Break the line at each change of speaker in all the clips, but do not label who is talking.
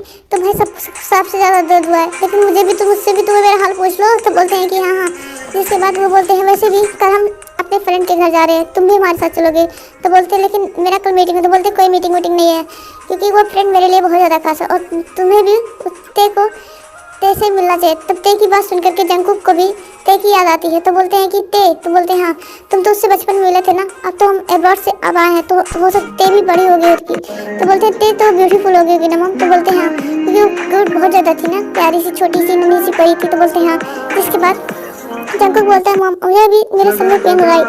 तो भाई सबसे ज़्यादा दर्द हुआ है, लेकिन मुझसे भी तुम्हें मेरा हाल पूछ लो। तो बोलते हैं कि हाँ हाँ। जिसके बाद वो बोलते हैं वैसे भी कल हम अपने फ्रेंड के घर जा रहे हैं, तुम भी हमारे साथ चलोगे। तो बोलते हैं लेकिन मेरा कल मीटिंग है। तो बोलते कोई मीटिंग वीटिंग नहीं है, क्योंकि वो फ्रेंड मेरे लिए बहुत ज़्यादा खास है और तुम्हें भी ते को ते से मिलना चाहिए। तब ते की बात सुन करके जंगकुक को भी ते की याद आती है। तो बोलते हैं कि ते, तो बोलते हैं हाँ तुम तो उससे बचपन में मिले थे ना, अब तो हम एब्रॉड से अब आए हैं, तो वो सब ते भी बड़ी हो गई उसकी। तो बोलते हैं ते तो ब्यूटीफुल हो गई होगी ना मम। तो बोलते हैं हाँ, क्योंकि वो क्यूट बहुत ज़्यादा थी ना, प्यारी सी छोटी सी नन्ही सी परी थी। तो बोलते हैं हाँ। जिसके बाद जंगकुक बोलता है मम मुझे भी मेरे सर में पेन हो रहा है।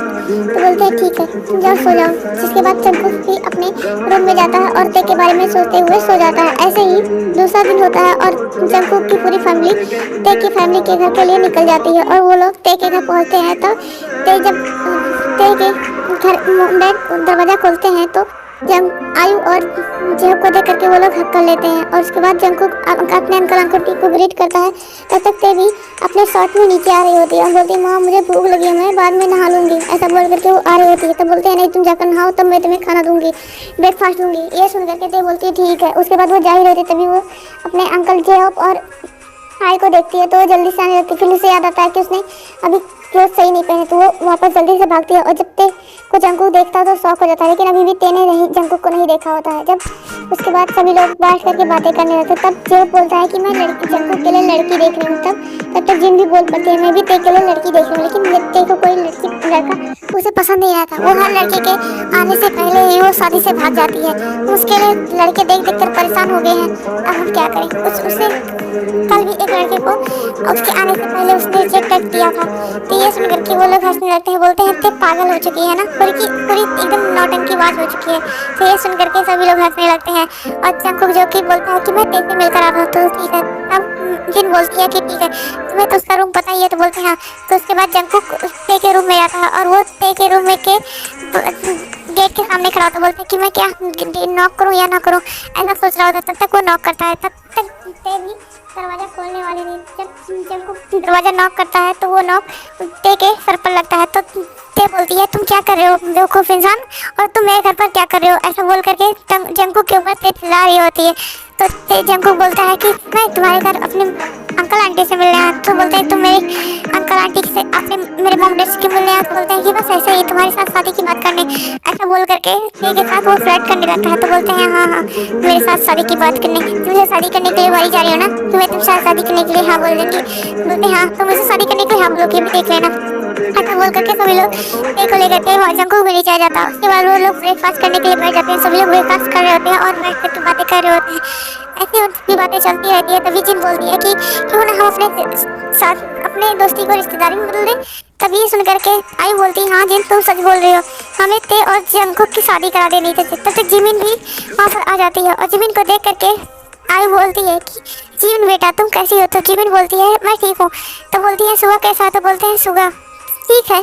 तो बोलते हैं ठीक है तुम जाओ सो जाओ। जिसके बाद जंगकुक भी अपने रूम में जाता है और ते के बारे में सोचते हुए सो जाता है। ऐसे ही दूसरा दिन होता है और जंगकुक की पूरी फैमिली ते की फैमिली के घर के लिए निकल जाती है और वो लोग ते के घर पहुंचते हैं। तो ते जब ते के घर दरवाज़ा खोलते हैं तो जंग आयु और जेहब को देख करके वो लोग हक कर लेते हैं और उसके बाद जंगकुक अपने अंकल आंटी को ग्रीट करता है। तब तक ते भी अपने शॉर्ट में नीचे आ रही होती है और बोलती है माँ मुझे भूख लगी है, मैं बाद में नहा लूँगी। ऐसा बोल करके वो आ रही होती है। तो बोलते हैं नहीं तुम जाकर नहाओ, तब मैं तुम्हें खाना दूंगी, ब्रेकफास्ट दूंगी। ये सुन करके ते बोलती है ठीक है। उसके बाद वो जा ही रही होती, तभी वो अपने अंकल जेहब और आई को देखती है तो वो जल्दी से आने लगती है। फिर उसे याद आता है कि उसने अभी क्लोथ सही नहीं पहने, तो वो वापस जल्दी से भागती है और जब ते को जंगकुक देखता है तो शॉक हो जाता है, लेकिन अभी भी ते ने नहीं जंगकुक को नहीं देखा होता है। जब उसके बाद सभी लोग बैठ करके बातें करने लगते हैं, तब जेब बोलता है कि मैं जंगकुक के लिए लड़की देख रही हूँ। तब तक जिन भी बोल पड़ती है मैं भी ते के लिए लड़की देख रही हूँ, लेकिन ते को कोई लड़का उसे पसंद नहीं आता। वो हर लड़के के आने से पहले ही वो शादी से भाग जाती है। उसके लिए लड़के देख देख कर परेशान हो गए हैं, अब हम क्या करें। उसे कल भी एक लड़के को उसके आने से पहले उसने रिजेक्ट कर दिया था। तो ये सुन करके वो लोग हंसने लगते हैं, बोलते हैं ते पागल हो चुकी है ना, पूरी एकदम नौटंकी बात हो चुकी है। तो ये सुन करके सभी लोग हंसने लगते हैं और जंगकुक जो कि बोलता है कि मैं ते से मिलकर आ रहा हूँ। तो ठीक है। अब जिन बोलती है कि ठीक है तुम्हें तो उसका रूम पता ही है। तो बोलते हैं हाँ। तो उसके बाद जंगकुक ते के रूम में जाता है और वो ते के रूम में के गेट के सामने खड़ा होता, बोलते हैं कि मैं क्या नॉक करूँ या ना करूँ, ऐसा सोच रहा होता। तब तक वो नॉक करता है। तब तक ते भी दरवाज़ा खोलने वाली थी। जब वो दरवाज़ा नॉक करता है तो वो नॉक ते के सर पर लगता है। तो ते बोलती है तुम क्या कर रहे हो बेवकूफ़ इंसान, और तुम मेरे घर पर क्या कर रहे हो, ऐसा बोल करके जंगकुक के ऊपर ते चिल्ला रही होती है। तो ते जंगकुक बोलता है कि मैं तुम्हारे घर अपने अंकल आंटी से मिलने आया। तो बोलते हैं तुम मेरे अंकल आंटी से अपने मेरे मॉम डैड से मिलने आया। तो बोलते हैं कि बस ऐसे ही तुम्हारे साथ शादी की बात करने, ऐसा बोल करके ते के साथ वो फ्लर्ट करने लगता है। तो बोलते हैं हाँ हाँ मेरे साथ शादी की बात करने, तुझे शादी करने के लिए बारी जा रही हो ना, तुम्हें तुम साथ शादी करने के लिए हाँ बोल देंगी। बोलते हैं हाँ तो मुझे शादी करने के लिए हाँ बोलो, भी देख लेना। ऐसा बोल करके सभी लोग ते को लेकर के जंगकुक भी नीचे आ जाता है। उसके बाद वो लोग ब्रेकफास्ट करने के लिए बैठ जाते हैं। सभी लोग ब्रेकफास्ट कर रहे होते हैं और बैठ करके बातें कर रहे होते हैं। ऐसी उनकी बातें चलती रहती है। तभी जिन बोलती है कि क्यों ना हम अपने साथ अपने दोस्ती को रिश्तेदारी में बदल दें। तभी सुन करके आई बोलती हाँ जिन तुम सच बोल रही हो, हमें ते और जंगकुक की शादी करा देनी चाहिए। तब तक जिमिन भी वहाँ पर आ जाती है और जिमिन को देख करके आई बोलती है कि जिमिन बेटा तुम कैसी हो। तो जिमिन बोलती है मैं ठीक हूँ। तो बोलती है सुगा कैसा है। तो बोलते हैं सुगा ठीक है।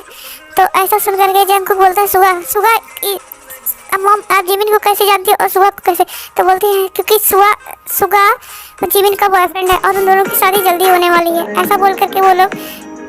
तो ऐसा सुन करके जंगकुक बोलता है सुगा सुगा अब मॉम आप जिमिन को कैसे जानती हो और सुगा को कैसे। तो बोलती है क्योंकि सुगा जिमिन का बॉयफ्रेंड है और उन दोनों की शादी जल्दी होने वाली है। ऐसा बोल करके वो लोग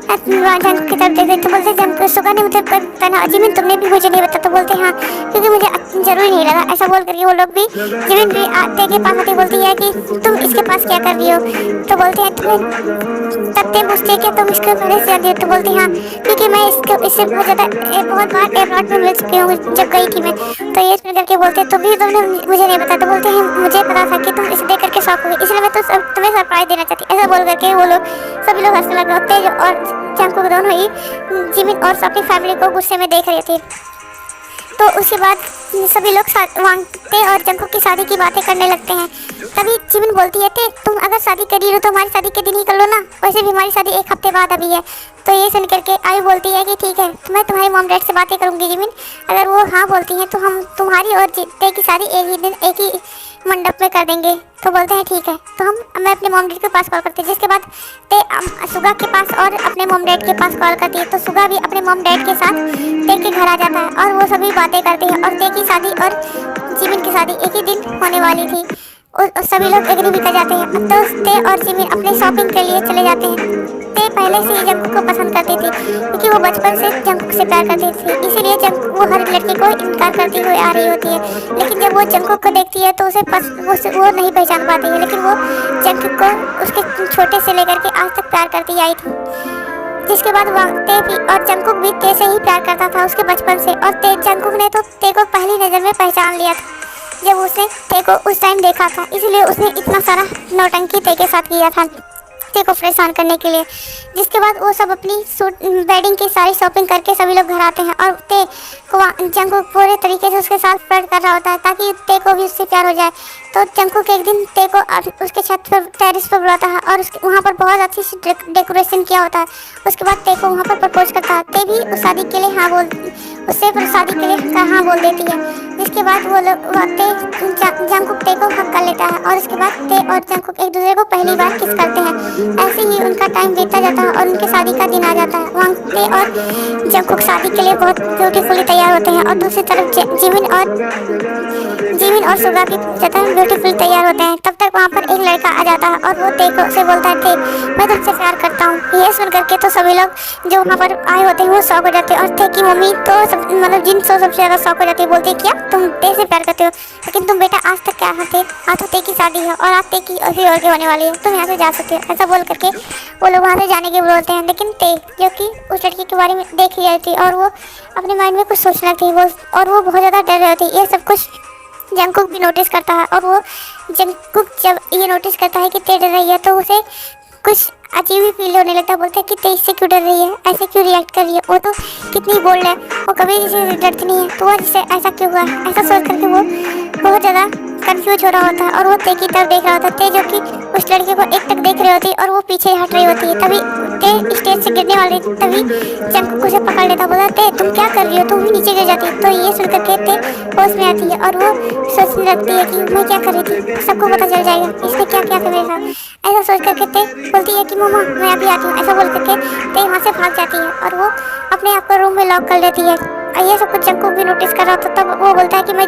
जंगकुक की तरफ देखते। तो बोलते हैं सुगा ने मुझे बताया, जिमिन तुमने भी मुझे नहीं बताया। तो बोलते हैं हाँ क्योंकि मुझे जरूरी नहीं लगा। ऐसा बोल करके वो लोग भी जिमिन भी ते के पास आती बोलती है कि तुम इसके पास क्या कर रही हो। तो बोलते हैं तुम्हें तब ते पूछते हैं कि तुम इसके पहले से जानती हो। तो बोलती हैं हाँ क्योंकि मैं इससे बहुत बार एयरपोर्ट में मिल चुकी हूँ जब गई थी मैं। तो ये सुन करके बोलते हैं तुमने मुझे नहीं बताया। तो बोलते हैं मुझे पता था कि तुम इसे देख करके शॉक होगी, इसलिए मैं तो तुम्हें सरप्राइज देना चाहती। ऐसा बोल करके वो लोग सभी लोग हंसने लगे होते हैं और जंगकुक दोनों ही जिमिन और अपनी फैमिली को गुस्से में देख रहे थे। तो उसके बाद सभी लोग मांगते और जंगकुक की शादी की बातें करने लगते हैं। तभी जिमिन बोलती है तुम अगर शादी कर रही हो तो हमारी शादी के दिन ही कर लो ना, वैसे भी हमारी शादी एक हफ्ते बाद अभी है। तो ये सुन करके आयु बोलती है कि ठीक है मैं तुम्हारी मॉम डैड से बातें करूँगी जिमिन, अगर वो हाँ बोलती हैं तो हम तुम्हारी और ते की शादी एक ही दिन एक ही मंडप में कर देंगे। तो बोलते हैं ठीक है। तो मैं अपने मॉम डैड के पास कॉल करती है। जिसके बाद ते सुगा के पास और अपने मॉम डैड के पास कॉल करती है। तो सुगा भी अपने मॉम डैड के साथ ते के घर आ जाता है और वो सभी बातें करते हैं और ते की शादी और जिमिन की शादी एक ही दिन होने वाली थी। और सभी लोग एग्री भी कर जाते हैं। तो ते और जिमिन अपने शॉपिंग के लिए चले जाते हैं। ते ते पहले से ही जंकुक को पसंद करती थी क्योंकि वो बचपन से जंकुक से प्यार करती थी, इसीलिए वो हर लड़की को इनकार करती हुई आ रही होती है। लेकिन जब वो जंकुक को देखती है तो वो नहीं पहचान पाती है, लेकिन वो जंकुक को उसके छोटे से लेकर के आज तक प्यार करती आई थी। जिसके बाद ते भी और जंकुक भी ते से ही प्यार करता था उसके बचपन से, और जंकुक ने तो ते को पहली नज़र में पहचान लिया था जब उसने ते को उस टाइम देखा था, इसलिए उसने इतना सारा नौटंकी ते के साथ किया था ते को परेशान करने के लिए। जिसके बाद वो सब अपनी वेडिंग की सारी शॉपिंग करके सभी लोग घर आते हैं और ते को जंकुक पूरे तरीके से उसके साथ फ्लर्ट कर रहा होता है ताकि ते को भी उससे प्यार हो जाए। तो जंकुक एक दिन ते को उसके छत पर टेरिस पर बुलाता है और उसके वहाँ पर बहुत अच्छी सी डेकोरेशन किया होता है। उसके बाद ते को वहाँ पर प्रपोज करता है। ते भी उस शादी के लिए उससे शादी के लिए हाँ बोल देती है। जिसके बाद जंकुक ते को हक कर लेता है और उसके बाद ते और जंकुक एक दूसरे को पहली बार किस करते हैं। ऐसे ही उनका टाइम बीतता जाता है और उनके शादी का दिन आ जाता है। वहाँ ते और जंकुक शादी के लिए बहुत ब्यूटीफुली तैयार होते हैं और दूसरी तरफ जिमिन और सुगा भी ब्यूटीफुल तैयार होते हैं। तब तक वहाँ पर एक लड़का आ जाता है और वो ते को से बोलता है, ते मैं तुमसे प्यार करता हूँ। ये सुन करके तो सभी लोग जो वहाँ पर आए होते हैं वो शौक हो जाते हैं और ते की मम्मी तो मतलब जिन सबसे ज़्यादा शौक हो जाती है, बोलती है क्या तुम ते से प्यार करते हो, लेकिन तुम बेटा आज तक क्या थे, आज तो ते की शादी है और आज ते की अभी और की होने वाली है, तुम यहाँ से जा सकते हो। ऐसा बोल करके वो लोग वहाँ से जाने के बोलते हैं। लेकिन ते जो कि उस लड़की के बारे में देख रही थी और वो अपने माइंड में कुछ सोचने लगती है और वो बहुत ज़्यादा डर रही थी। ये सब कुछ जंकुक भी नोटिस करता है और वो जंकुक जब ये नोटिस करता है कि ते डर रही है तो उसे कुछ अजीब ही फील होने लगता है। बोलता है कि ते इससे क्यों डर रही है, ऐसे क्यों रिएक्ट कर रही है, वो तो कितनी बोल्ड है, वो कभी किसी से डरती नहीं है, तो वो जिससे ऐसा क्यों हुआ। ऐसा सोच करके वो बहुत ज़्यादा कंफ्यूज हो रहा होता है और वो ते की तरफ देख रहा होता है। ते जो कि उस लड़के को एक तक देख रही होती है और वो पीछे हट रही होती है। तभी ते स्टेज से गिरने वाली तभी जंकुक उसे पकड़ लेता, बोला ते तुम क्या कर रही हो, तुम भी नीचे गिर जाती। तो ये सुन करके ते होश में आती है और वो सोचने लगती है कि मैं क्या कर रही थी, सबको पता चल जाएगा इसने क्या क्या कर मेरे साथ। ऐसा सोच करके ते बोलती है कि मम्मा मैं अभी आती हूँ। ऐसा बोल करके ते वहाँ से भाग जाती है और वो अपने आप को रूम में लॉक कर लेती है। और ये सब कुछ जंकुक भी नोटिस कर रहा था। तब वो बोलता है कि मैं